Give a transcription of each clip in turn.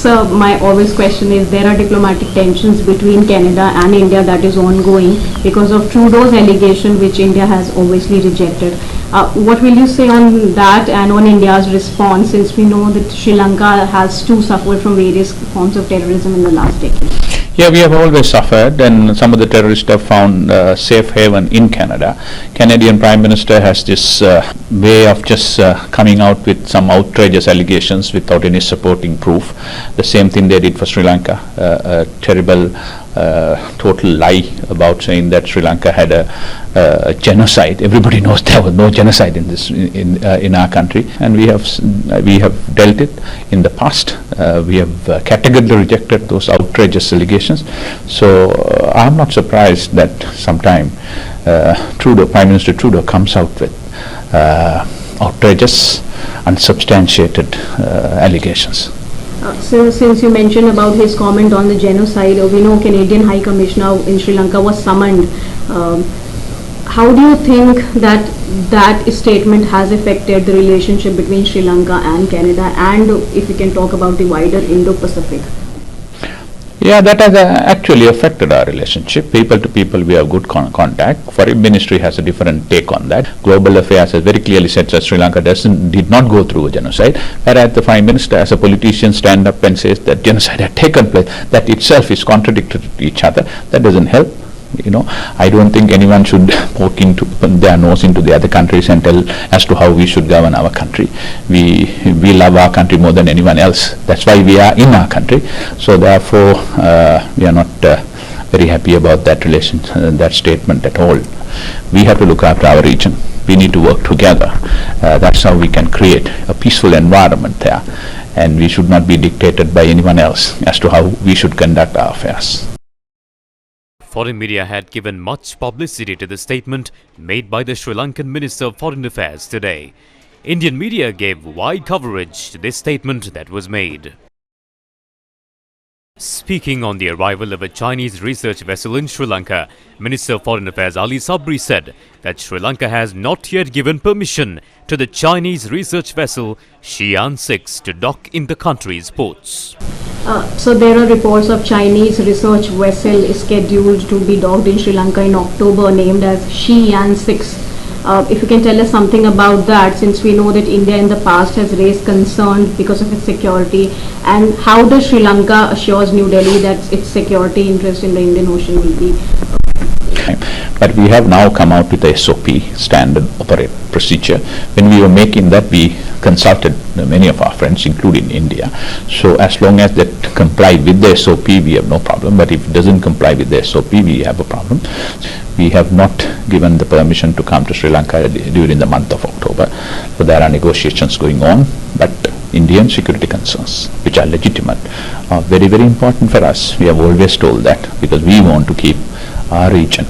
So my always question is, there are diplomatic tensions between Canada and India that is ongoing because of Trudeau's allegation, which India has obviously rejected. What will you say on that and on India's response, since we know that Sri Lanka has too suffered from various forms of terrorism in the last decade? Yeah, we have always suffered, and some of the terrorists have found safe haven in Canada. Canadian Prime Minister has this way of just coming out with some outrageous allegations without any supporting proof. The same thing they did for Sri Lanka, a terrible total lie about saying that Sri Lanka had a genocide. Everybody knows there was no genocide in this in our country, and we have dealt it in the past. We have categorically rejected those outrageous allegations. So I'm not surprised that sometime Prime Minister Trudeau comes out with outrageous, unsubstantiated allegations. Since you mentioned about his comment on the genocide, we know Canadian High Commissioner in Sri Lanka was summoned. How do you think that statement has affected the relationship between Sri Lanka and Canada, and if you can talk about the wider Indo-Pacific? Yeah, that has actually affected our relationship. People to people, we have good contact. Foreign Ministry has a different take on that. Global Affairs has very clearly said that Sri Lanka did not go through a genocide, whereas the Prime Minister, as a politician, stand up and says that genocide had taken place. That itself is contradictory to each other. That doesn't help. I don't think anyone should poke their nose into the other countries and tell as to how we should govern our country. We love our country more than anyone else. That's why we are in our country. So therefore, we are not very happy about that statement at all. We have to look after our region. We need to work together. That's how we can create a peaceful environment there. And we should not be dictated by anyone else as to how we should conduct our affairs. Foreign media had given much publicity to the statement made by the Sri Lankan Minister of Foreign Affairs today. Indian media gave wide coverage to this statement that was made. Speaking on the arrival of a Chinese research vessel in Sri Lanka, Minister of Foreign Affairs Ali Sabri said that Sri Lanka has not yet given permission to the Chinese research vessel Xi'an 6 to dock in the country's ports. So there are reports of Chinese research vessel scheduled to be docked in Sri Lanka in October, named as Xi'an 6. If you can tell us something about that, since we know that India in the past has raised concern because of its security, and how does Sri Lanka assures New Delhi that its security interest in the Indian Ocean will be? But we have now come out with the SOP, Standard Operating Procedure. When we were making that, we consulted many of our friends, including India. So as long as that complied with the SOP, we have no problem. But if it doesn't comply with the SOP, we have a problem. We have not given the permission to come to Sri Lanka during the month of October. So there are negotiations going on. But Indian security concerns, which are legitimate, are very, very important for us. We have always told that because we want to keep our region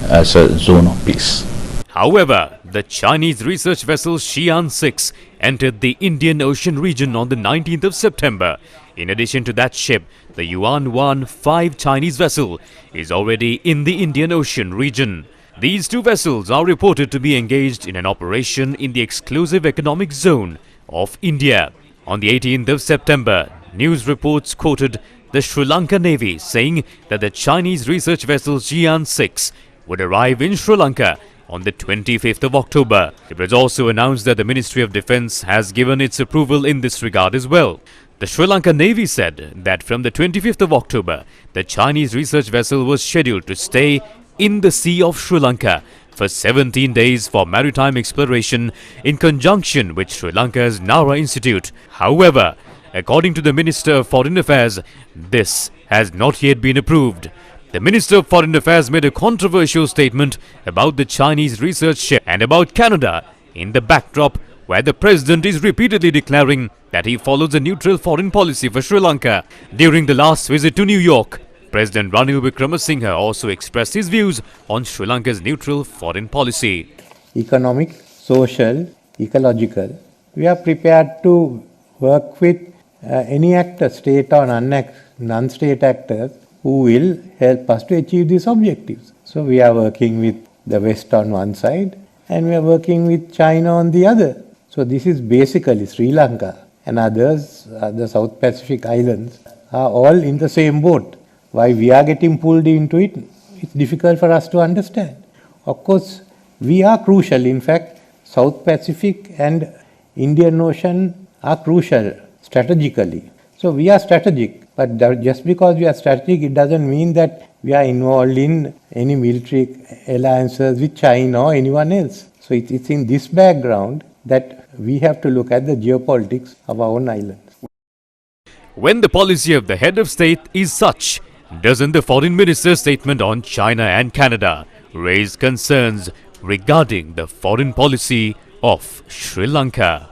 as a zone of peace. However, the Chinese research vessel Xi'an 6 entered the Indian Ocean region on the 19th of September. In addition to that ship, the Yuan 5 Chinese vessel is already in the Indian Ocean region. These two vessels are reported to be engaged in an operation in the exclusive economic zone of India. On the 18th of September, news reports quoted the Sri Lanka Navy saying that the Chinese research vessel Xi'an 6 would arrive in Sri Lanka on the 25th of October. It was also announced that the Ministry of Defence has given its approval in this regard as well. The Sri Lanka Navy said that from the 25th of October, the Chinese research vessel was scheduled to stay in the Sea of Sri Lanka for 17 days for maritime exploration in conjunction with Sri Lanka's Nara Institute. However, according to the Minister of Foreign Affairs, this has not yet been approved. The Minister of Foreign Affairs made a controversial statement about the Chinese research ship and about Canada in the backdrop where the President is repeatedly declaring that he follows a neutral foreign policy for Sri Lanka. During the last visit to New York, President Ranil Wickremesinghe also expressed his views on Sri Lanka's neutral foreign policy. Economic, social, ecological. We are prepared to work with any actor, state or non-state actors, who will help us to achieve these objectives. So we are working with the West on one side and we are working with China on the other. So this is basically Sri Lanka and others, the South Pacific islands, are all in the same boat. Why we are getting pulled into it, it's difficult for us to understand. Of course, we are crucial. In fact, South Pacific and Indian Ocean are crucial strategically. So we are strategic, but just because we are strategic, it doesn't mean that we are involved in any military alliances with China or anyone else. So it's in this background that we have to look at the geopolitics of our own islands. When the policy of the head of state is such, doesn't the foreign minister's statement on China and Canada raise concerns regarding the foreign policy of Sri Lanka?